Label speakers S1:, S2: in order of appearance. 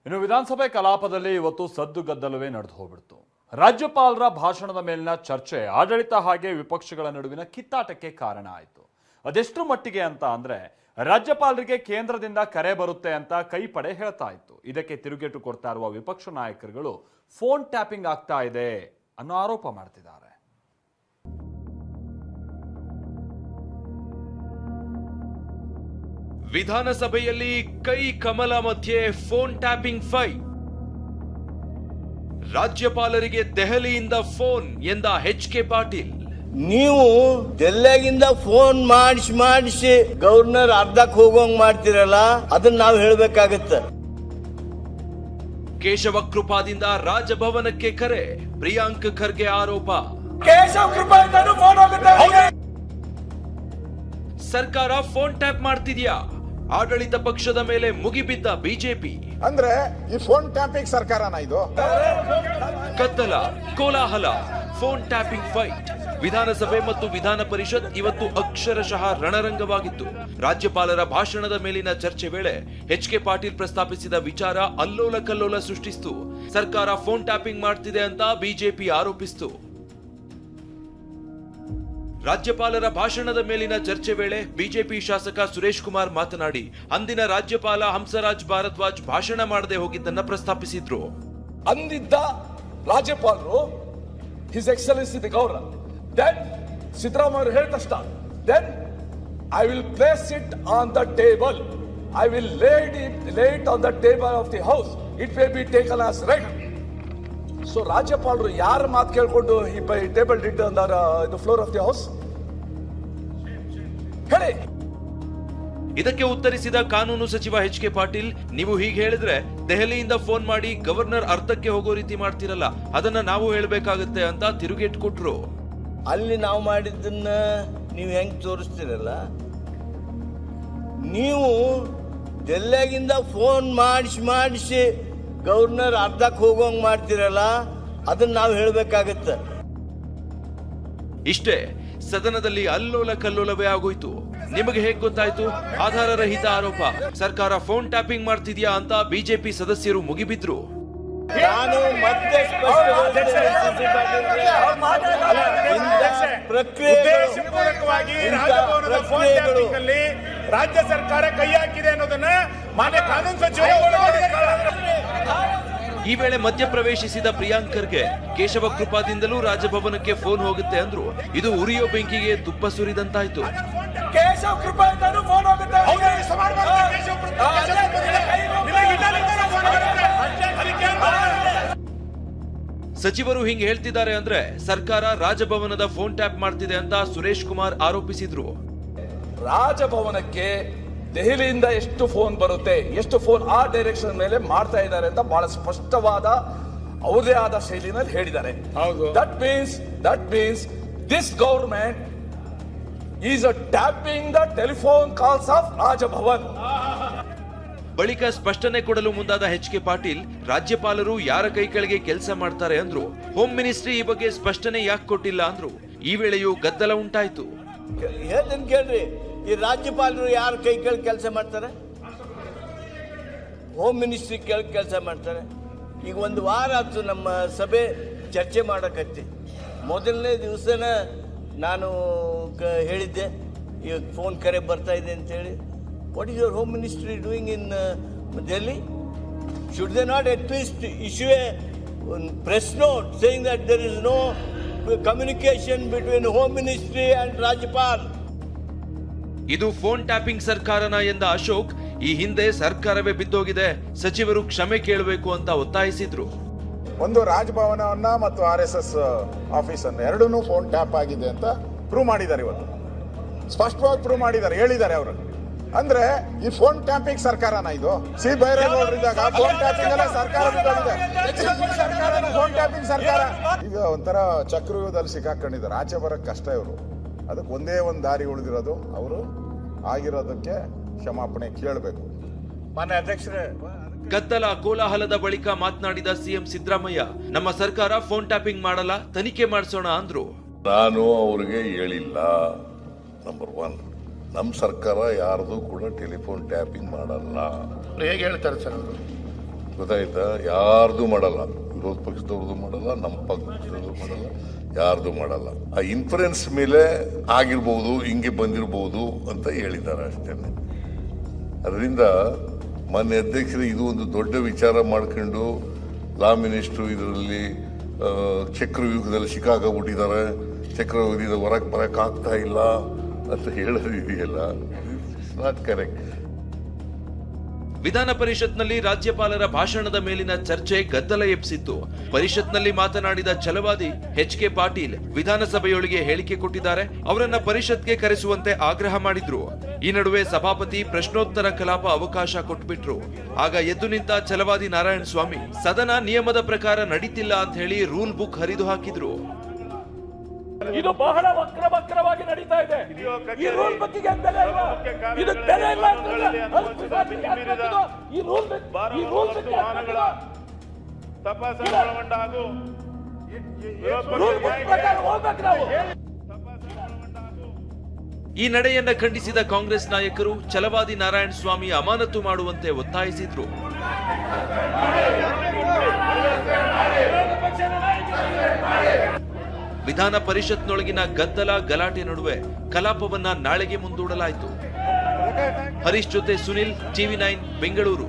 S1: ಇನ್ನು ವಿಧಾನಸಭೆ ಕಲಾಪದಲ್ಲಿ ಇವತ್ತು ಸದ್ದುಗದ್ದಲವೇ ನಡೆದು ಹೋಗ್ಬಿಡ್ತು. ರಾಜ್ಯಪಾಲರ ಭಾಷಣದ ಮೇಲಿನ ಚರ್ಚೆ ಆಡಳಿತ ಹಾಗೆ ವಿಪಕ್ಷಗಳ ನಡುವಿನ ಕಿತ್ತಾಟಕ್ಕೆ ಕಾರಣ ಆಯಿತು. ಅದೆಷ್ಟು ಮಟ್ಟಿಗೆ ಅಂತ ಅಂದ್ರೆ ರಾಜ್ಯಪಾಲರಿಗೆ ಕೇಂದ್ರದಿಂದ ಕರೆ ಬರುತ್ತೆ ಅಂತ ಕೈಪಡೆ ಹೇಳ್ತಾ ಇತ್ತು. ಇದಕ್ಕೆ ತಿರುಗೇಟು ಕೊಡ್ತಾ ಇರುವ ವಿಪಕ್ಷ ನಾಯಕರುಗಳು ಫೋನ್ ಟ್ಯಾಪಿಂಗ್ ಆಗ್ತಾ ಇದೆ ಅನ್ನೋ ಆರೋಪ ಮಾಡ್ತಿದ್ದಾರೆ.
S2: ವಿಧಾನಸಭೆಯಲ್ಲಿ ಕೈ ಕಮಲ ಮಧ್ಯೆ ಫೋನ್ ಟ್ಯಾಪಿಂಗ್ ಫೈಟ್. ರಾಜ್ಯಪಾಲರಿಗೆ ದೆಹಲಿಯಿಂದ ಫೋನ್ ಎಂದ ಎಚ್.ಕೆ. ಪಾಟೀಲ್.
S3: ನೀವು ಡೆಲ್ಲಿಗಿಂದ ಫೋನ್ ಮಾಡಿಸಿ ಗವರ್ನರ್ ಅರ್ಧಕ್ಕೆ ಹೋಗೋಂಗ್ ಮಾಡ್ತಿರಲ್ಲ, ಅದನ್ನ ನಾವು ಹೇಳ್ಬೇಕಾಗತ್ತ.
S2: ಕೇಶವ ಕೃಪಾದಿಂದ ರಾಜಭವನಕ್ಕೆ ಕರೆ, ಪ್ರಿಯಾಂಕ್ ಖರ್ಗೆ ಆರೋಪ.
S4: ಕೇಶವ ಕೃಪಾದಿಂದನೂ ಫೋನ್ ಹೋಗುತ್ತೆ.
S2: ಸರ್ಕಾರ ಫೋನ್ ಟ್ಯಾಪ್ ಮಾಡ್ತಿದ್ಯಾ? ಆಡಳಿತ ಪಕ್ಷದ ಮೇಲೆ ಮುಗಿಬಿದ್ದ ಬಿಜೆಪಿ.
S5: ಅಂದ್ರೆ ಈ ಫೋನ್ ಟ್ಯಾಪಿಂಗ್ ಸರ್ಕಾರನ ಇದು?
S2: ಕತ್ತಲ, ಕೋಲಾಹಲ, ಫೋನ್ ಟ್ಯಾಪಿಂಗ್ ಫೈಟ್. ವಿಧಾನಸಭೆ ಮತ್ತು ವಿಧಾನ ಪರಿಷತ್ ಇವತ್ತು ಅಕ್ಷರಶಃ ರಣರಂಗವಾಗಿತ್ತು. ರಾಜ್ಯಪಾಲರ ಭಾಷಣದ ಮೇಲಿನ ಚರ್ಚೆ ವೇಳೆ ಎಚ್.ಕೆ. ಪಾಟೀಲ್ ಪ್ರಸ್ತಾಪಿಸಿದ ವಿಚಾರ ಅಲ್ಲೋಲ ಕಲ್ಲೋಲ ಸೃಷ್ಟಿಸಿತು. ಸರ್ಕಾರ ಫೋನ್ ಟ್ಯಾಪಿಂಗ್ ಮಾಡ್ತಿದೆ ಅಂತ ಬಿಜೆಪಿ ಆರೋಪಿಸಿತು. ರಾಜ್ಯಪಾಲರ ಭಾಷಣದ ಮೇಲಿನ ಚರ್ಚೆ ವೇಳೆ ಬಿಜೆಪಿ ಶಾಸಕ ಸುರೇಶ್ ಕುಮಾರ್ ಮಾತನಾಡಿ, ಅಂದಿನ ರಾಜ್ಯಪಾಲ ಹಂಸರಾಜ್ ಭಾರದ್ವಾಜ್ ಭಾಷಣ ಮಾಡದೆ ಹೋಗಿದ್ದನ್ನ ಪ್ರಸ್ತಾಪಿಸಿದ್ರು.
S4: ಅಂದಿದ್ದ ರಾಜ್ಯಪಾಲರು his excellency the governor, then Siddaramaiah ಹೇಳಿದ ತಕ್ಷಣ, then I will place it on the table, I will lay it on the table of the house, it will be taken as read. So ರಾಜ್ಯಪಾಲರು ಯಾರ ಮಾತು ಕೇಳ್ಕೊಂಡು ಈ table did on the floor of the house ಹೇಳಿ.
S2: ಇದಕ್ಕೆ ಉತ್ತರಿಸಿದ ಕಾನೂನು ಸಚಿವ ಎಚ್.ಕೆ. ಪಾಟೀಲ್, ನೀವು ಹೀಗೆ ಹೇಳಿದ್ರೆ ದೆಹಲಿಯಿಂದ ಫೋನ್ ಮಾಡಿ ಗವರ್ನರ್ ಅರ್ಧಕ್ಕೆ ಹೋಗೋ ರೀತಿ ಮಾಡ್ತಿರಲ್ಲ, ಅದನ್ನ ನಾವು ಹೇಳ್ಬೇಕಾಗತ್ತೆ ಅಂತ ತಿರುಗೇಟು ಕೊಟ್ರು.
S3: ಅಲ್ಲಿ ನಾವು ಮಾಡಿದ್ದನ್ನ ನೀವು ಹೆಂಗ್ ತೋರಿಸ್ತಿರಲ್ಲ, ನೀವು ಡೆಲ್ಲಿಗಿಂದ ಫೋನ್ ಮಾಡಿಸಿ ಗವರ್ನರ್ ಅರ್ಧಕ್ಕೆ ಹೋಗೋಂಗ್ ಮಾಡ್ತಿರಲ್ಲ, ಅದನ್ನ ನಾವು ಹೇಳ್ಬೇಕಾಗತ್ತ.
S2: ಇಷ್ಟೇ, ಸದನದಲ್ಲಿ ಅಲ್ಲೋಲ ಕಲ್ಲೋಲವೇ ಆಗೋಯ್ತು. ನಿಮಗೆ ಹೇಗ್ ಗೊತ್ತಾಯ್ತು? ಆಧಾರ ರಹಿತ ಆರೋಪ. ಸರ್ಕಾರ ಫೋನ್ ಟ್ಯಾಪಿಂಗ್ ಮಾಡ್ತಿದ್ಯಾ ಅಂತ ಬಿಜೆಪಿ ಸದಸ್ಯರು ಮುಗಿಬಿದ್ರು.
S3: ನಾನು ಮತ್ತೆ
S6: ಉದ್ದೇಶಪೂರ್ವಕವಾಗಿ ರಾಜಭವನದ ಫೋನ್ ಟ್ಯಾಪಿಂಗ್ ಅಲ್ಲಿ ರಾಜ್ಯ ಸರ್ಕಾರ ಕೈ ಹಾಕಿದೆ ಅನ್ನೋದನ್ನ ಮಾನ್ಯ ಕಾನೂನು ಸಚಿವರು.
S2: ಈ ವೇಳೆ ಮಧ್ಯಪ್ರವೇಶಿಸಿದ ಪ್ರಿಯಾಂಕ್ ಖರ್ಗೆ, ಕೇಶವ ಕೃಪಾದಿಂದಲೂ ರಾಜಭವನಕ್ಕೆ ಫೋನ್ ಹೋಗುತ್ತೆ ಅಂದ್ರು. ಇದು ಉರಿಯೋ ಬೆಂಕಿಗೆ ತುಪ್ಪ ಸುರಿದಂತಾಯ್ತು.
S4: ಕೇಶವ ಕೃಪಾದಿಂದನೂ ಫೋನ್ ಹೋಗುತ್ತೆ.
S2: ಸಚಿವರು ಹಿಂಗ್ ಹೇಳ್ತಿದ್ದಾರೆ ಅಂದ್ರೆ ಸರ್ಕಾರ ರಾಜಭವನದ ಫೋನ್ ಟ್ಯಾಪ್ ಮಾಡ್ತಿದೆ ಅಂತ ಸುರೇಶ್ ಕುಮಾರ್ ಆರೋಪಿಸಿದ್ರು.
S4: ರಾಜಭವನಕ್ಕೆ ದೆಹಲಿಯಿಂದ ಎಷ್ಟು ಫೋನ್ ಬರುತ್ತೆ, ಎಷ್ಟು ಫೋನ್ ಆ ಡೈರೆಕ್ಷನ್ ಮೇಲೆ ಮಾಡ್ತಾ ಇದ್ದಾರೆ ಅಂತ ಬಹಳ ಸ್ಪಷ್ಟವಾದ ಅವರದೇ ಆದ ಶೈಲಿನಲ್ಲಿ ಹೇಳಿದ್ದಾರೆ. That means this government is tapping the telephone calls of Raj Bhavan.
S2: ಬಳಿಕ ಸ್ಪಷ್ಟನೆ ಕೊಡಲು ಮುಂದಾದ ಎಚ್.ಕೆ. ಪಾಟೀಲ್, ರಾಜ್ಯಪಾಲರು ಯಾರ ಕೈ ಕೆಳಗೆ ಕೆಲಸ ಮಾಡ್ತಾರೆ ಅಂದ್ರು. ಹೋಮ್ ಮಿನಿಸ್ಟ್ರಿ ಈ ಬಗ್ಗೆ ಸ್ಪಷ್ಟನೆ ಯಾಕೆ ಕೊಟ್ಟಿಲ್ಲ ಅಂದ್ರು. ಈ ವೇಳೆಯೂ ಗದ್ದಲ ಉಂಟಾಯ್ತು.
S3: ಹೇಳ್ತೀನಿ ಕೇಳ್ರಿ, ಈ ರಾಜ್ಯಪಾಲರು ಯಾರ ಕೈ ಕೆಳಗೆ ಕೆಲಸ ಮಾಡ್ತಾರೆ? ಹೋಮ್ ಮಿನಿಸ್ಟ್ರಿ ಕೆಳಗೆ ಕೆಲಸ ಮಾಡ್ತಾರೆ. ಈಗ ಒಂದು ವಾರ ಆಯ್ತು ನಮ್ಮ ಸಭೆ ಚರ್ಚೆ ಮಾಡಕತ್ತಿ. ಮೊದಲನೇ ದಿವಸನ ನಾನು ಹೇಳಿದ್ದೆ, ಈಗ ಫೋನ್ ಕರೆ ಬರ್ತಾ ಇದೆ ಅಂತೇಳಿ. What is your home ministry doing in Delhi? Should they not at least issue a press note saying that there is no communication between home ministry and ರಾಜ್ಯಪಾಲ್?
S2: ಇದು ಫೋನ್ ಟ್ಯಾಪಿಂಗ್ ಸರ್ಕಾರನ ಎಂದ ಅಶೋಕ್, ಈ ಹಿಂದೆ ಸರ್ಕಾರವೇ ಬಿದ್ದೋಗಿದೆ, ಸಚಿವರು ಕ್ಷಮೆ ಕೇಳಬೇಕು ಅಂತ ಒತ್ತಾಯಿಸಿದ್ರು.
S5: ಒಂದು ರಾಜಭವನವನ್ನ ಮತ್ತು RSS ಆಫೀಸ್ ಅನ್ನು ಎರಡನ್ನೂ ಫೋನ್ ಟ್ಯಾಪ್ ಆಗಿದೆ ಅಂತ ಪ್ರೂವ್ ಮಾಡಿದ್ದಾರೆ. ಇವತ್ತು ಸ್ಪಷ್ಟವಾಗಿ ಪ್ರೂವ್ ಮಾಡಿದ್ದಾರೆ, ಹೇಳಿದ್ದಾರೆ ಅವರು. ಅಂದ್ರೆ ಈ ಫೋನ್ ಟ್ಯಾಪಿಂಗ್ ಸರ್ಕಾರನ ಇದು? ಸಿ ಬೈರೇಗೌಡರಿದ್ದಾಗ ಫೋನ್ ಟ್ಯಾಪಿಂಗ್ ಅಲ್ಲ, ಸರ್ಕಾರ ಫೋನ್ ಟ್ಯಾಪಿಂಗ್ ಸರ್ಕಾರ. ಈಗ ಒಂಥರ ಚಕ್ರವ್ಯೂಹದಲ್ಲಿ ಸಿಕ್ಕಾಕೊಂಡಿದ್ದಾರೆ, ಆಚೆ ಬರಕ್ ಕಷ್ಟ ಇವರು. ಅದಕ್ಕೆ ಒಂದೇ ಒಂದು ದಾರಿ ಉಳಿದಿರೋದು, ಅವರು ಆಗಿರೋದಕ್ಕೆ ಕ್ಷಮಾಪಣೆ ಕೇಳಬೇಕು.
S6: ಮಾನ್ಯ ಅಧ್ಯಕ್ಷರೇ,
S2: ಗದ್ದಲ ಕೋಲಾಹಲದ ಬಳಿಕ ಮಾತನಾಡಿದ ಸಿಎಂ ಸಿದ್ದರಾಮಯ್ಯ, ನಮ್ಮ ಸರ್ಕಾರ ಫೋನ್ ಟ್ಯಾಪಿಂಗ್ ಮಾಡಲ್ಲ, ತನಿಖೆ ಮಾಡಿಸೋಣ ಅಂದ್ರು.
S7: ನಾನು ಅವ್ರಿಗೆ ಹೇಳಿಲ್ಲ. ನಂಬರ್ 1, ನಮ್ಮ ಸರ್ಕಾರ ಯಾರ್ದು ಕೂಡ ಟೆಲಿಫೋನ್ ಟ್ಯಾಪಿಂಗ್ ಮಾಡಲ್ಲ.
S6: ಹೇಗೆ ಹೇಳ್ತಾರೆ ಸರ್ ಅವರು?
S7: ಗೊತ್ತಾಯ್ತಾ? ಯಾರ್ದು ಮಾಡಲ್ಲ, ವಿರೋಧ ಪಕ್ಷದವ್ರದ್ದು ಮಾಡಲ್ಲ, ನಮ್ಮ ಪಕ್ಷದವ್ರದ್ದು ಮಾಡಲ್ಲ, ಯಾರ್ದು ಮಾಡಲ್ಲ. ಆ ಇನ್ಫ್ಲುಯೆನ್ಸ್ ಮೇಲೆ ಆಗಿರ್ಬೋದು, ಹಿಂಗೆ ಬಂದಿರಬಹುದು ಅಂತ ಹೇಳಿದ್ದಾರೆ ಅಷ್ಟೇ. ಅದರಿಂದ ಮಾನ್ಯ ಅಧ್ಯಕ್ಷರು ಇದು ಒಂದು ದೊಡ್ಡ ವಿಚಾರ ಮಾಡ್ಕೊಂಡು ಲಾ ಮಿನಿಸ್ಟ್ರು ಇದರಲ್ಲಿ ಚಕ್ರವ್ಯೂಹದಲ್ಲಿ ಸಿಕ್ಕಾಕೊಂಡ್ಬಿಟ್ಟಿದ್ದಾರೆ, ಚಕ್ರವ್ಯೂಹದಿಂದ ಹೊರಗೆ ಬರೋಕ್ಕಾಗ್ತಾ ಇಲ್ಲ ಅಂತ ಹೇಳೋದು ಇದೆಯಲ್ಲ, ಇಟ್ಸ್ ನಾಟ್ ಕರೆಕ್ಟ್.
S2: ವಿಧಾನ ಪರಿಷತ್ನಲ್ಲಿ ರಾಜ್ಯಪಾಲರ ಭಾಷಣದ ಮೇಲಿನ ಚರ್ಚೆ ಗದ್ದಲ ಎಬ್ಬಿಸಿತ್ತು. ಪರಿಷತ್ನಲ್ಲಿ ಮಾತನಾಡಿದ ಛಲವಾದಿ ಎಚ್.ಕೆ. ಪಾಟೀಲ್ ವಿಧಾನಸಭೆಯೊಳಗೆ ಹೇಳಿಕೆ ಕೊಟ್ಟಿದ್ದಾರೆ. ಅವರನ್ನ ಪರಿಷತ್ಗೆ ಕರೆಸುವಂತೆ ಆಗ್ರಹ ಮಾಡಿದ್ರು. ಈ ನಡುವೆ ಸಭಾಪತಿ ಪ್ರಶ್ನೋತ್ತರ ಕಲಾಪ ಅವಕಾಶ ಕೊಟ್ಬಿಟ್ರು. ಆಗ ಎದ್ದು ನಿಂತ ಛಲವಾದಿ ನಾರಾಯಣ ಸ್ವಾಮಿ ಸದನ ನಿಯಮದ ಪ್ರಕಾರ ನಡೀತಿಲ್ಲ ಅಂತ ಹೇಳಿ ರೂಲ್ ಬುಕ್ ಹರಿದು ಹಾಕಿದ್ರು.
S4: ಇದು ಬಹಳ ವಕ್ರವಾಗಿ ನಡೀತಾ ಇದೆ. ಈ ರೂಲ್ ಬುಕ್ಕಿಗೆ ಬೆಲೆ ಇಲ್ಲ, ಇದಕ್ಕೆ ಬೆಲೆ ಇಲ್ಲ ಅಂತಂದ್ರೆ ಈ ರೂಲ್
S6: ತಪಾಸಣೆ ಒಳಗೊಂಡ ಹಾಗೂ
S4: ಪ್ರಕಾರ ಹೋಗ್ಬೇಕು ನಾವು.
S2: ಈ ನಡೆಯನ್ನ ಖಂಡಿಸಿದ ಕಾಂಗ್ರೆಸ್ ನಾಯಕರು ಛಲವಾದಿ ನಾರಾಯಣ ಸ್ವಾಮಿ ಅಮಾನತು ಮಾಡುವಂತೆ ಒತ್ತಾಯಿಸಿದ್ರು. ವಿಧಾನ ಪರಿಷತ್ನೊಳಗಿನ ಗದ್ದಲ ಗಲಾಟೆ ನಡುವೆ ಕಲಾಪವನ್ನ ನಾಳೆಗೆ ಮುಂದೂಡಲಾಯಿತು. ಹರೀಶ್ ಜೊತೆ ಸುನಿಲ್, ಟಿವಿ9 ಬೆಂಗಳೂರು.